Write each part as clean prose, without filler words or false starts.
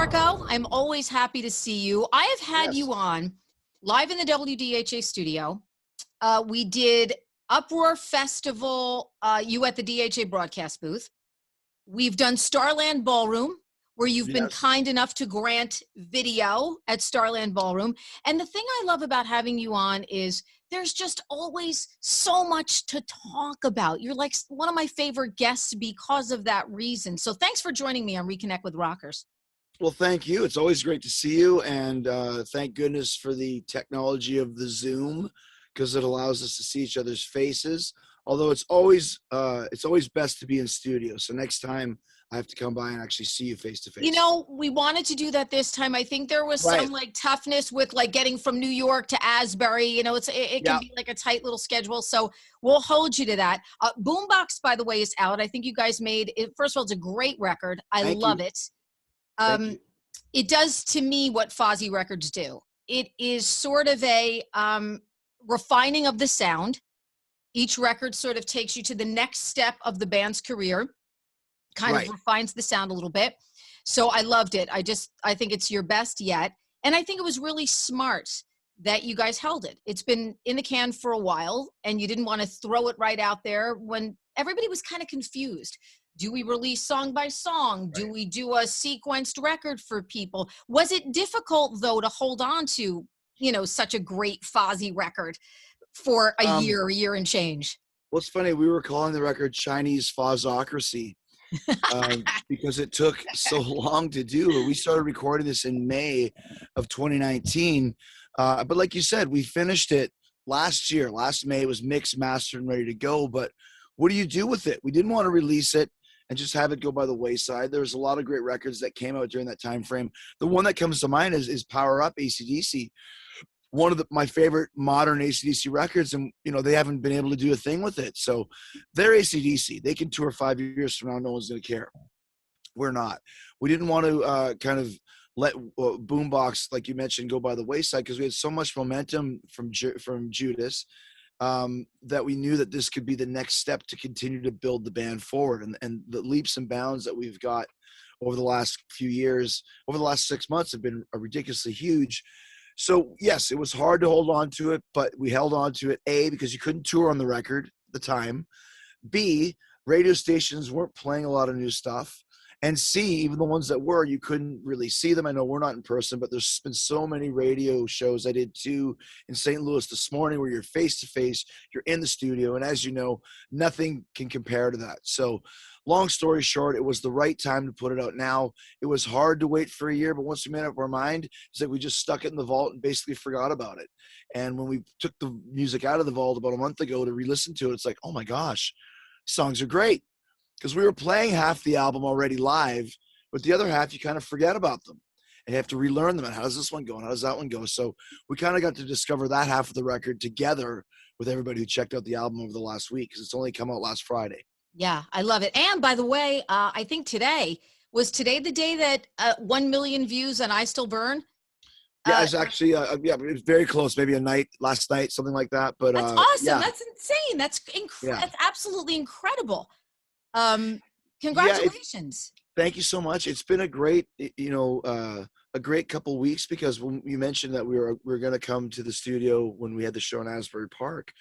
Marco. I'm always happy to see you. I have had Yes. you on live in the WDHA studio. We did Uproar Festival, you at the DHA broadcast booth. We've done Starland Ballroom, where you've been Yes. kind enough to grant video at Starland Ballroom. And the thing I love about having you on is there's just always so much to talk about. You're like one of my favorite guests because of that reason. So thanks for joining me on Reconnect with Rockers. Well, thank you. It's always great to see you, and thank goodness for the technology of the Zoom, because it allows us to see each other's faces. Although it's always best to be in studio. So next time I have to come by and actually see you face to face. You know, we wanted to do that this time. I think there was some like toughness with like getting from New York to Asbury. You know, it can be like a tight little schedule. So we'll hold you to that. Boombox, by the way, is out. I think you guys made it. First of all, it's a great record. I love it. It does to me what Fozzy records do. It is sort of a refining of the sound. Each record sort of takes you to the next step of the band's career, kind of refines the sound a little bit. So I loved it. I think it's your best yet. And I think it was really smart that you guys held it. It's been in the can for a while, and you didn't want to throw it right out there when everybody was kind of confused. Do we release song by song? Do we do a sequenced record for people? Was it difficult, though, to hold on to, you know, such a great Fozzy record for a year and change? Well, it's funny. We were calling the record Chinese Fozzocracy because it took so long to do. We started recording this in May of 2019. But like you said, we finished it last year. Last May, it was mixed, mastered, and ready to go. But what do you do with it? We didn't want to release it and just have it go by the wayside. There's a lot of great records that came out during that time frame. The one that comes to mind is Power Up, AC/DC. One of my favorite modern AC/DC records, and you know they haven't been able to do a thing with it. So they're AC/DC. They can tour 5 years from now. No one's going to care. We're not. We didn't want to kind of let Boombox, like you mentioned, go by the wayside because we had so much momentum from Judas that we knew that this could be the next step to continue to build the band forward. And the leaps and bounds that we've got over the last few years, over the last 6 months, have been ridiculously huge. So, yes, it was hard to hold on to it, but we held on to it, A, because you couldn't tour on the record at the time. B, radio stations weren't playing a lot of new stuff. And C, even the ones that were, you couldn't really see them. I know we're not in person, but there's been so many radio shows. I did 2 in St. Louis this morning where you're face-to-face, you're in the studio, and as you know, nothing can compare to that. So long story short, it was the right time to put it out now. It was hard to wait for a year, but once we made up our mind, it's like we just stuck it in the vault and basically forgot about it. And when we took the music out of the vault about a month ago to re-listen to it, it's like, oh my gosh, songs are great. Because we were playing half the album already live, but the other half, you kind of forget about them. And you have to relearn them. And how does this one go? And how does that one go? So we kind of got to discover that half of the record together with everybody who checked out the album over the last week, because it's only come out last Friday. Yeah, I love it. And by the way, I think today the day that 1 million views on I Still Burn? Yeah, it's actually, it was very close, maybe last night, something like that. But that's awesome. Yeah. That's insane. That's That's absolutely incredible. Congratulations. Thank you so much. It's been a great, a great couple weeks, because when you mentioned that we were going to come to the studio when we had the show in Asbury Park,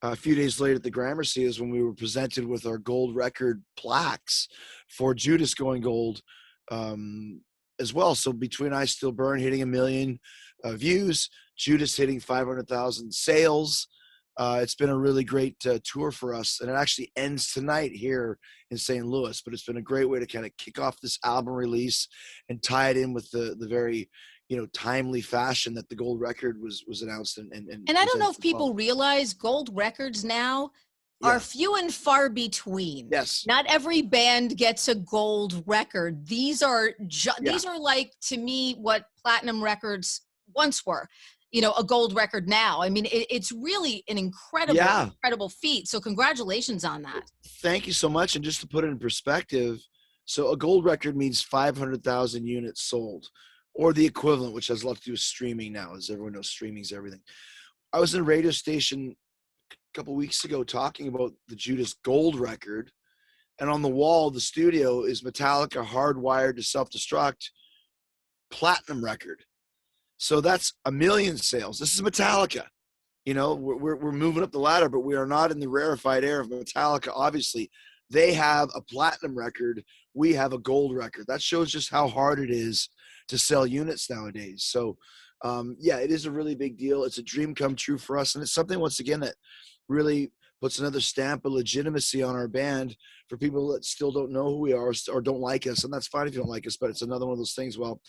a few days later at the Gramercy is when we were presented with our gold record plaques for Judas going gold as well. So between I Still Burn hitting 1 million views, Judas hitting 500,000 sales, it's been a really great tour for us, and it actually ends tonight here in St. Louis. But it's been a great way to kind of kick off this album release and tie it in with the very, timely fashion that the gold record was announced. And I don't know if people realize gold records now are few and far between. Yes. Not every band gets a gold record. These are these are like, to me, what platinum records once were. A gold record now. I mean, it's really an incredible feat. So congratulations on that. Thank you so much. And just to put it in perspective, so a gold record means 500,000 units sold, or the equivalent, which has a lot to do with streaming now. As everyone knows, streaming is everything. I was in a radio station a couple weeks ago talking about the Judas gold record, and on the wall of the studio is Metallica Hardwired to Self-Destruct platinum record. So that's 1 million sales. This is Metallica. You know, we're moving up the ladder, but we are not in the rarefied air of Metallica. Obviously, they have a platinum record. We have a gold record. That shows just how hard it is to sell units nowadays. So, yeah, it is a really big deal. It's a dream come true for us. And it's something, once again, that really puts another stamp of legitimacy on our band for people that still don't know who we are or don't like us. And that's fine if you don't like us, but it's another one of those things. Well,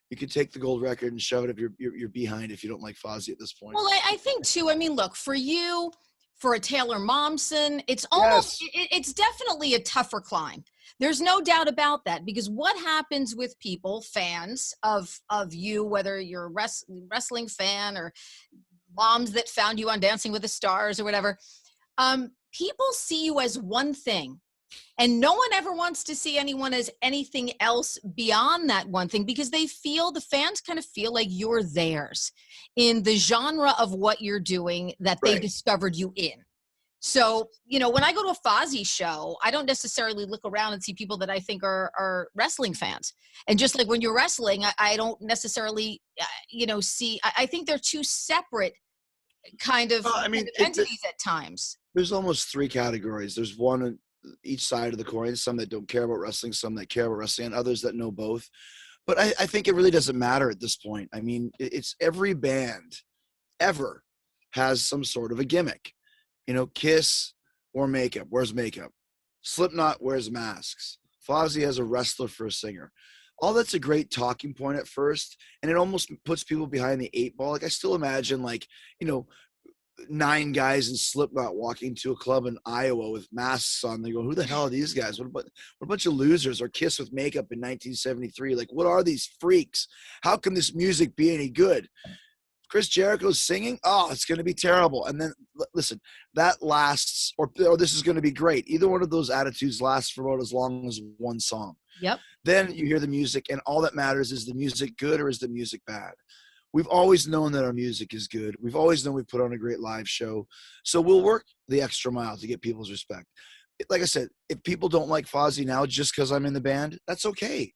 you can take the gold record and shove it up your behind if you don't like Fozzy at this point. Well, I think too, I mean, look, for you, for a Taylor Momsen, it's almost, it's definitely a tougher climb. There's no doubt about that, because what happens with people, fans of you, whether you're a wrestling fan or moms that found you on Dancing with the Stars or whatever, people see you as one thing. And no one ever wants to see anyone as anything else beyond that one thing, because they feel, the fans kind of feel like you're theirs in the genre of what you're doing that they discovered you in. So, you know, when I go to a Fozzy show, I don't necessarily look around and see people that I think are wrestling fans. And just like when you're wrestling, I don't necessarily, you know, see, I think they're two separate kind of entities at times. There's almost 3 categories. There's one on each side of the coin, some that don't care about wrestling, some that care about wrestling, and others that know both. But I think it really doesn't matter at this point. I mean, it's every band ever has some sort of a gimmick. You know, Kiss wore makeup. Where's makeup? Slipknot wears masks. Fozzy has a wrestler for a singer. All that's a great talking point at first, and it almost puts people behind the 8 ball. Like, I still imagine, like, you know, 9 guys in Slipknot walking to a club in Iowa with masks on. They go, who the hell are these guys? What a bunch of losers. Or Kiss with makeup in 1973. Like, what are these freaks? How can this music be any good? Chris Jericho's singing, oh, it's going to be terrible. And then, listen, that lasts, or this is going to be great. Either one of those attitudes lasts for about as long as one song. Yep. Then you hear the music, and all that matters is the music good or is the music bad? We've always known that our music is good. We've always known we put on a great live show. So we'll work the extra mile to get people's respect. Like I said, if people don't like Fozzy now just because I'm in the band, that's okay.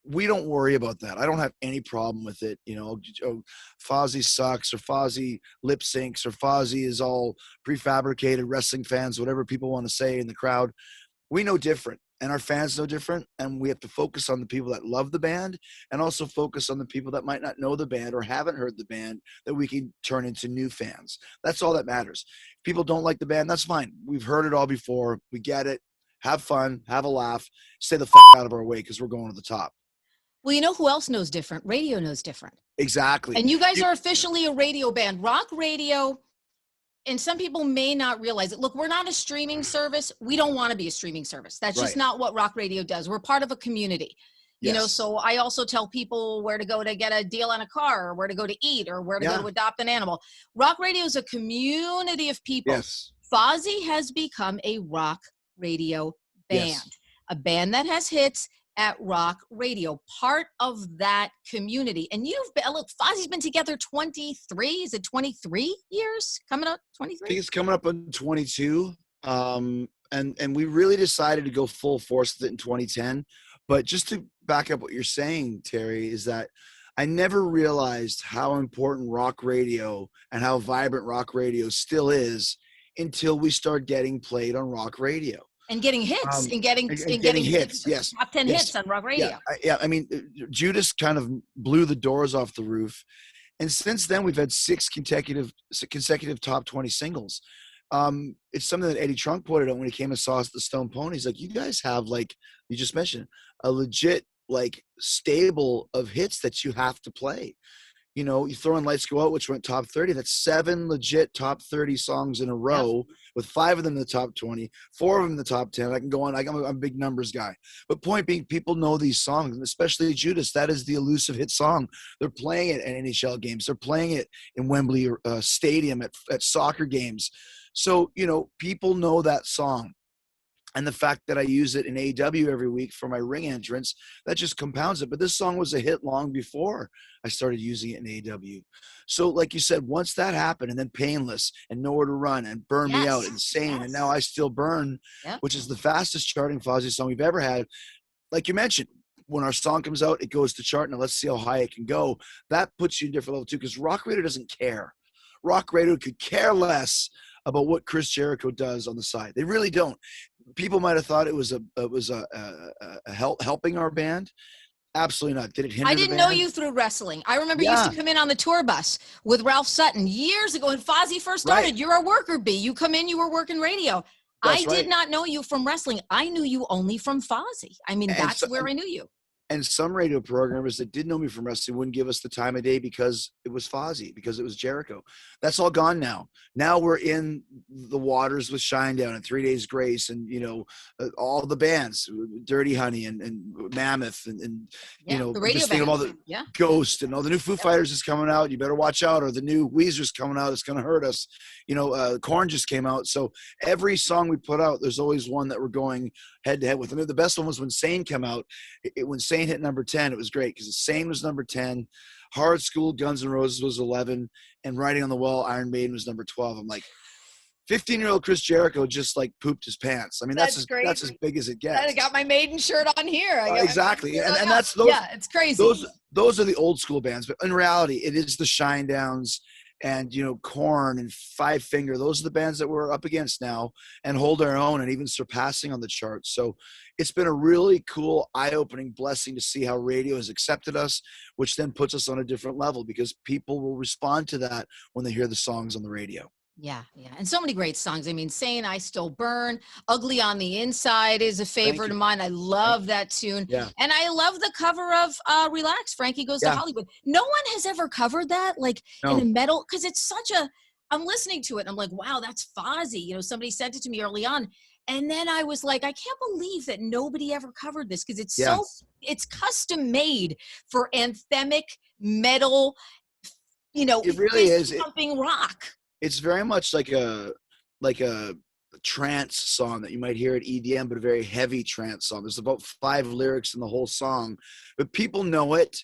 We don't worry about that. I don't have any problem with it. You know, oh, Fozzy sucks, or Fozzy lip syncs, or Fozzy is all prefabricated, wrestling fans, whatever people want to say in the crowd. We know different, and our fans know different, and we have to focus on the people that love the band and also focus on the people that might not know the band or haven't heard the band, that we can turn into new fans. That's all that matters. If people don't like the band, that's fine. We've heard it all before. We get it. Have fun. Have a laugh. Stay the fuck out of our way, because we're going to the top. Well, you know who else knows different? Radio knows different. Exactly. And you guys are officially a radio band. Rock radio, and some people may not realize it. Look, we're not a streaming service. We don't want to be a streaming service. That's just not what rock radio does. We're part of a community. You know, so I also tell people where to go to get a deal on a car, or where to go to eat, or where to go to adopt an animal. Rock radio is a community of people. Yes. Fozzy has become a rock radio band, a band that has hits at rock radio, part of that community. And you've been, look, Fozzy's been together 23, is it 23 years? Coming up 23? I think it's coming up on 22. And we really decided to go full force with it in 2010. But just to back up what you're saying, Terrie, is that I never realized how important rock radio and how vibrant rock radio still is until we start getting played on rock radio. And getting hits, and getting hits, yes. Top 10 hits on rock radio. Yeah, I mean, Judas kind of blew the doors off the roof. And since then, we've had 6 consecutive top 20 singles. It's something that Eddie Trunk pointed out when he came and saw us at the Stone Pony. He's like, you guys have, like you just mentioned, a legit, like, stable of hits that you have to play. You know, you throw in Lights Go Out, which went top 30. That's 7 legit top 30 songs in a row, with 5 of them in the top 20, 4 of them in the top 10. I can go on. I'm a big numbers guy. But point being, people know these songs, and especially Judas. That is the elusive hit song. They're playing it at NHL games. They're playing it in Wembley Stadium at soccer games. So, you know, people know that song. And the fact that I use it in AEW every week for my ring entrance, that just compounds it. But this song was a hit long before I started using it in AEW. So like you said, once that happened, and then Painless and Nowhere to Run and Burn Me Out, Insane, and Now I Still Burn, which is the fastest charting Fozzy song we've ever had. Like you mentioned, when our song comes out, it goes to chart. Now let's see how high it can go. That puts you in a different level too, because rock radio doesn't care. Rock radio could care less about what Chris Jericho does on the side. They really don't. People might have thought it was helping our band. Absolutely not. Did it hinder I the didn't band? know you through wrestling. I remember you Yeah. used to come in on the tour bus with Ralph Sutton years ago when Fozzy first started. Right. You're a worker bee. You come in, you were working radio. That's I right. did not know you from wrestling. I knew you only from Fozzy. I mean, that's where I knew you. And some radio programmers that did know me from wrestling wouldn't give us the time of day because it was Fozzy, because it was Jericho. That's all gone now. Now we're in the waters with Shinedown and 3 Days Grace and, you know, all the bands, Dirty Honey and Mammoth and you know, the radio just think of all the Ghost and all the new Foo Fighters is coming out. You better watch out, or the new Weezer's coming out. It's going to hurt us. You know, Korn just came out. So every song we put out, there's always one that we're going head to head with. I mean, the best one was when Sane came out. When Sane hit number 10, it was great because Sane was number 10, Hard School, Guns N' Roses was 11, and Writing on the Wall, Iron Maiden was number 12. I'm like, 15-year-old Chris Jericho just like pooped his pants. I mean, that's as big as it gets. I got my Maiden shirt on here. Exactly, and that's those. Yeah, it's crazy. Those are the old school bands, but in reality, it is the Shinedowns and, you know, Korn and Five Finger. Those are the bands that we're up against now and hold our own and even surpassing on the charts. So it's been a really cool, eye-opening blessing to see how radio has accepted us, which then puts us on a different level because people will respond to that when they hear the songs on the radio. Yeah. And so many great songs. I mean, Saying I Still Burn, Ugly on the Inside is a favorite of mine. I love that tune. Yeah. And I love the cover of Relax, Frankie Goes to Hollywood. No one has ever covered that, like in a metal, because it's such a, I'm listening to it and I'm like, wow, that's Fozzy. You know, somebody sent it to me early on. And then I was like, I can't believe that nobody ever covered this because it's it's custom made for anthemic metal, you know, it really is pumping rock. It's very much like a trance song that you might hear at EDM, but a very heavy trance song. There's about 5 lyrics in the whole song, but people know it.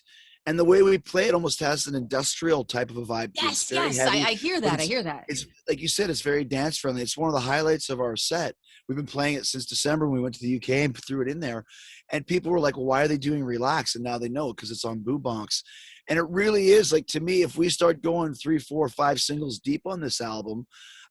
And the way we play it almost has an industrial type of a vibe. Yes, I hear that. It's like you said, it's very dance friendly. It's one of the highlights of our set. We've been playing it since December when we went to the UK and threw it in there. And people were like, well, why are they doing Relax? And now they know because it's on Boombox. And it really is, like, to me, if we start going 3, 4, 5 singles deep on this album,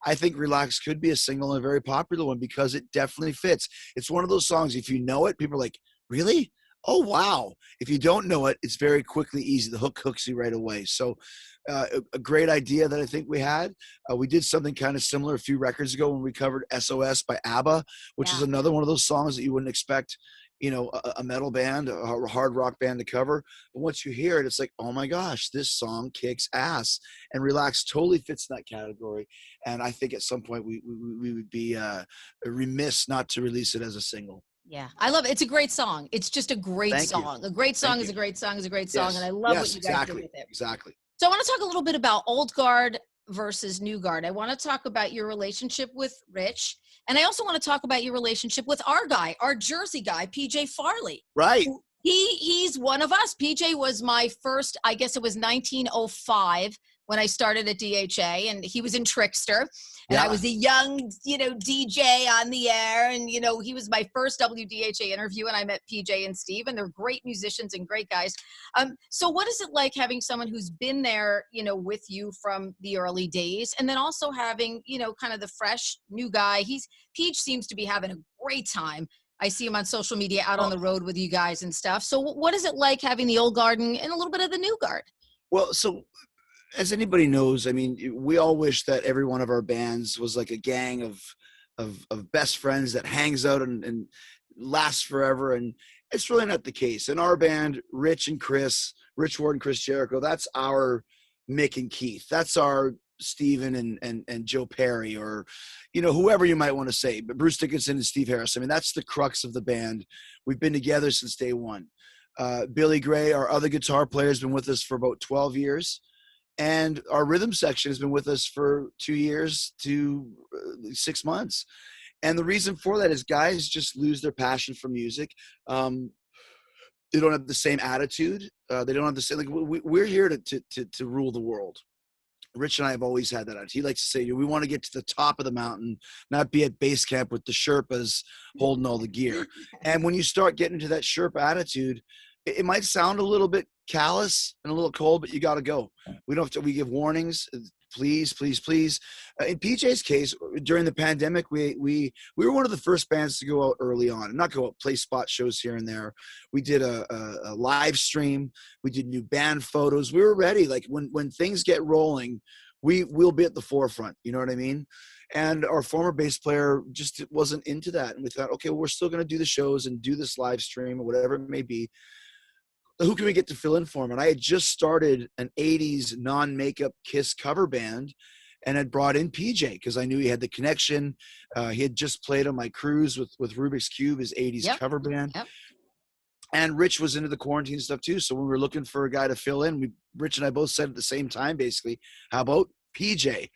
I think Relax could be a single and a very popular one because it definitely fits. It's one of those songs, if you know it, people are like, really? Oh, wow. If you don't know it, it's very quickly easy. The hook hooks you right away. So a great idea that I think we had. We did something kind of similar a few records ago when we covered SOS by ABBA, which is another one of those songs that you wouldn't expect, you know, a metal band, a hard rock band to cover. But once you hear it, it's like, oh my gosh, this song kicks ass. And Relax totally fits in that category. And I think at some point we would be remiss not to release it as a single. Yeah, I love it. It's a great song. It's just a great song. A great song is a great song is a great song. And I love what you guys do with it. Exactly. So I want to talk a little bit about old guard versus new guard. I want to talk about your relationship with Rich. And I also want to talk about your relationship with our guy, our Jersey guy, PJ Farley. Right. He's one of us. PJ was my first, I guess it was 1905 when I started at DHA, and he was in Trickster, and I was a young, you know, DJ on the air, and, you know, he was my first WDHA interview, and I met PJ and Steve, and they're great musicians and great guys. So what is it like having someone who's been there, you know, with you from the early days, and then also having, you know, kind of the fresh new guy? Peach seems to be having a great time. I see him on social media out on the road with you guys and stuff. So what is it like having the old guard and a little bit of the new guard? Well, so as anybody knows, I mean, we all wish that every one of our bands was like a gang of best friends that hangs out and lasts forever. And it's really not the case. In our band, Rich Ward and Chris Jericho, that's our Mick and Keith. That's our Steven and Joe Perry, or, you know, whoever you might want to say, but Bruce Dickinson and Steve Harris. I mean, that's the crux of the band. We've been together since day one. Billy Gray, our other guitar player, has been with us for about 12 years. And our rhythm section has been with us for 2 years to 6 months. And the reason for that is guys just lose their passion for music. They don't have the same attitude. They don't have the same, like, we're here to rule the world. Rich and I have always had that attitude. He likes to say, we want to get to the top of the mountain, not be at base camp with the Sherpas holding all the gear. And when you start getting into that Sherpa attitude, it might sound a little bit callous and a little cold, but you got to go. We don't have to, we give warnings. Please, please, please. In PJ's case, during the pandemic, we were one of the first bands to go out early on, and not go out, play spot shows here and there. We did a live stream. We did new band photos. We were ready. Like when things get rolling, we'll be at the forefront. You know what I mean? And our former bass player just wasn't into that. And we thought, okay, well, we're still going to do the shows and do this live stream or whatever it may be. Who can we get to fill in for him? And I had just started an 80s non-makeup Kiss cover band and had brought in PJ because I knew he had the connection. He had just played on my cruise with Rubik's Cube, his 80s cover band. Yep. And Rich was into the quarantine stuff too. So when we were looking for a guy to fill in, Rich and I both said at the same time, basically, how about PJ?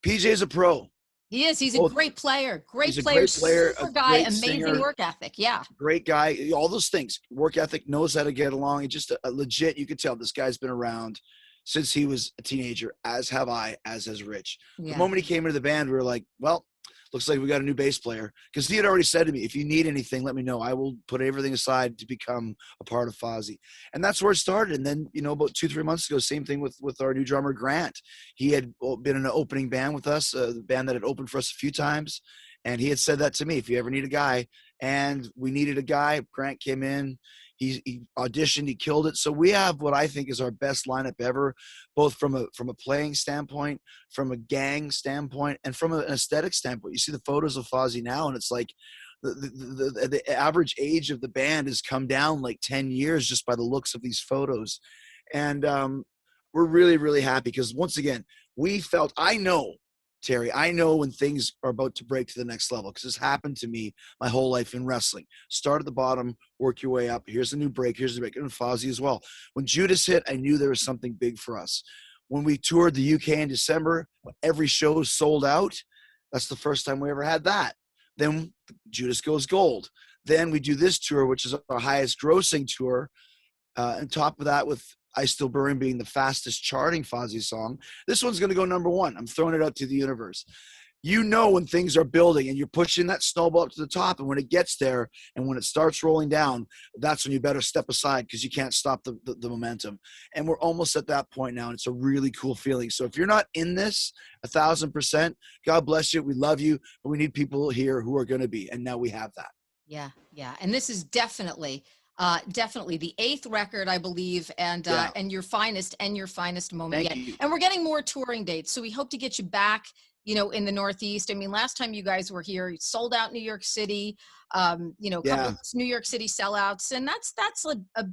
PJ's a pro. He is. He's a great player. Great player. Great player. Super guy. Amazing singer, work ethic. Yeah. Great guy. All those things. Work ethic. Knows how to get along. He just a legit. You could tell this guy's been around since he was a teenager. As have I. As has Rich. Yeah. The moment he came into the band, we were like, well, looks like we got a new bass player. Because he had already said to me, if you need anything, let me know. I will put everything aside to become a part of Fozzy. And that's where it started. And then, about 2-3 months ago, same thing with our new drummer, Grant. He had been in an opening band with us, the band that had opened for us a few times. And he had said that to me, if you ever need a guy. And we needed a guy. Grant came in. He auditioned, he killed it. So we have what I think is our best lineup ever, both from a playing standpoint, from a gang standpoint, and from an aesthetic standpoint. You see the photos of Fozzy now, and it's like the average age of the band has come down like 10 years just by the looks of these photos. And we're really, really happy because once again, I know, Terry, I know when things are about to break to the next level because this happened to me my whole life in wrestling. Start at the bottom, work your way up. Here's a new break. Here's the break. And Fozzy as well. When Judas hit, I knew there was something big for us. When we toured the UK in December, every show sold out. That's the first time we ever had that. Then Judas goes gold. Then we do this tour, which is our highest grossing tour. On top of that, with I Still Burn being the fastest charting Fozzy song, this one's going to go number one. I'm throwing it out to the universe. When things are building and you're pushing that snowball up to the top, and when it gets there and when it starts rolling down, that's when you better step aside because you can't stop the momentum. And we're almost at that point now, and it's a really cool feeling. So if you're not in this 1,000%, God bless you. We love you, but we need people here who are going to be. And now we have that. Yeah. Yeah. And this is definitely the 8th record, I believe, and your finest moment yet. And we're getting more touring dates, so we hope to get you back, in the Northeast. I mean, last time you guys were here, you sold out New York City, couple of New York City sellouts, and that's a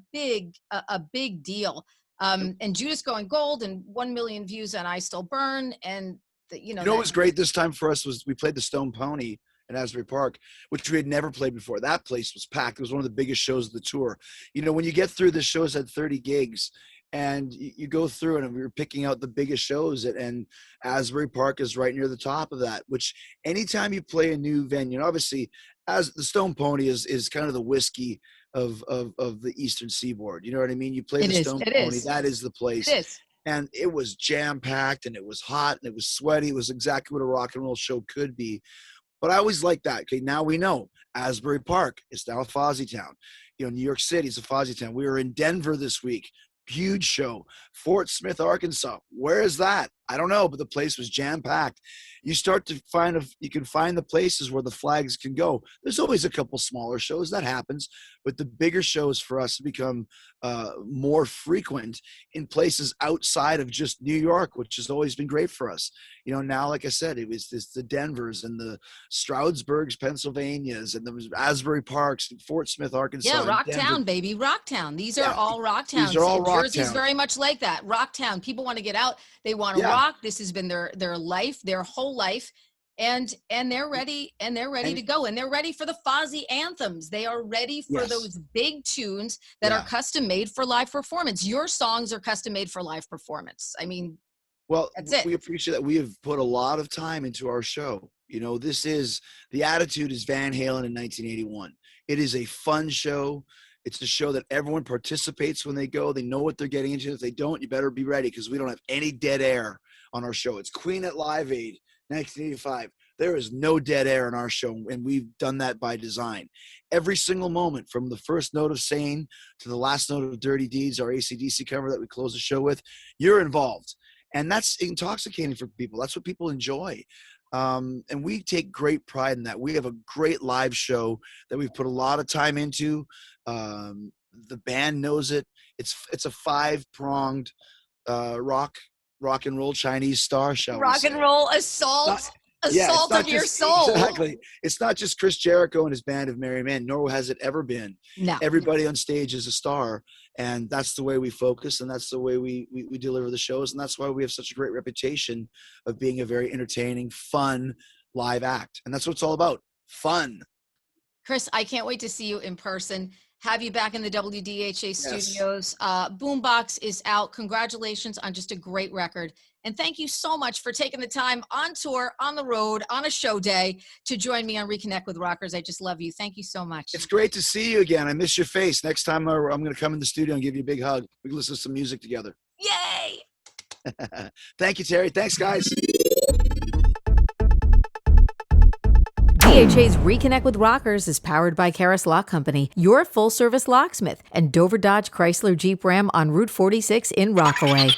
big deal. And Judas going gold and 1 million views on I Still Burn, and what was great this time for us was we played the Stone Pony in Asbury Park, which we had never played before. That place was packed. It was one of the biggest shows of the tour. When you get through, the shows had 30 gigs, and you go through and we were picking out the biggest shows, and Asbury Park is right near the top of that, which anytime you play a new venue, and obviously as the Stone Pony is kind of the whiskey of the Eastern Seaboard. You know what I mean? You play the Stone Pony, that is the place. It is. And it was jam-packed, and it was hot, and it was sweaty. It was exactly what a rock and roll show could be. But I always like that. Okay, now we know Asbury Park is now a Fozzy town. New York City is a Fozzy town. We were in Denver this week. Huge show. Fort Smith, Arkansas. Where is that? I don't know, but the place was jam-packed. You start to you can find the places where the flags can go. There's always a couple smaller shows. That happens. But the bigger shows for us become more frequent in places outside of just New York, which has always been great for us. Now, like I said, it was the Denvers and the Stroudsburgs, Pennsylvanias, and the Asbury Parks and Fort Smith, Arkansas. Yeah, Rocktown, baby. Rocktown. These are all rock towns. These are all rock Jersey's very much like that. Rocktown. People want to get out. They want to rock. This has been their life, their whole life. And they're ready to go, and they're ready for the Fozzy anthems. They are ready for those big tunes that are custom made for live performance. Your songs are custom made for live performance. I mean, that's it. We appreciate that. We have put a lot of time into our show. The attitude is Van Halen in 1981. It is a fun show. It's a show that everyone participates when they go. They know what they're getting into. If they don't, you better be ready because we don't have any dead air on our show. It's Queen at Live Aid, 1985. There is no dead air in our show, and we've done that by design. Every single moment, from the first note of Sane to the last note of Dirty Deeds, our AC/DC cover that we close the show with, you're involved. And that's intoxicating for people. That's what people enjoy. And we take great pride in that. We have a great live show that we've put a lot of time into. The band knows it. It's a 5-pronged rock and roll Chinese star, shall we say. Rock and roll assault. Assault of your soul. Exactly. It's not just Chris Jericho and his band of merry men, nor has it ever been. No. Everybody on stage is a star, and that's the way we focus, and that's the way we deliver the shows, and that's why we have such a great reputation of being a very entertaining, fun live act. And that's what it's all about. Fun. Chris, I can't wait to see you in person. Have you back in the WDHA studios. Boombox is out. Congratulations on just a great record. And thank you so much for taking the time on tour, on the road, on a show day to join me on Reconnect with Rockers. I just love you. Thank you so much. It's great to see you again. I miss your face. Next time I'm going to come in the studio and give you a big hug. We can listen to some music together. Yay! Thank you, Terrie. Thanks, guys. WDHA's Reconnect with Rockers is powered by Karis Lock Company, your full-service locksmith, and Dover Dodge Chrysler Jeep Ram on Route 46 in Rockaway.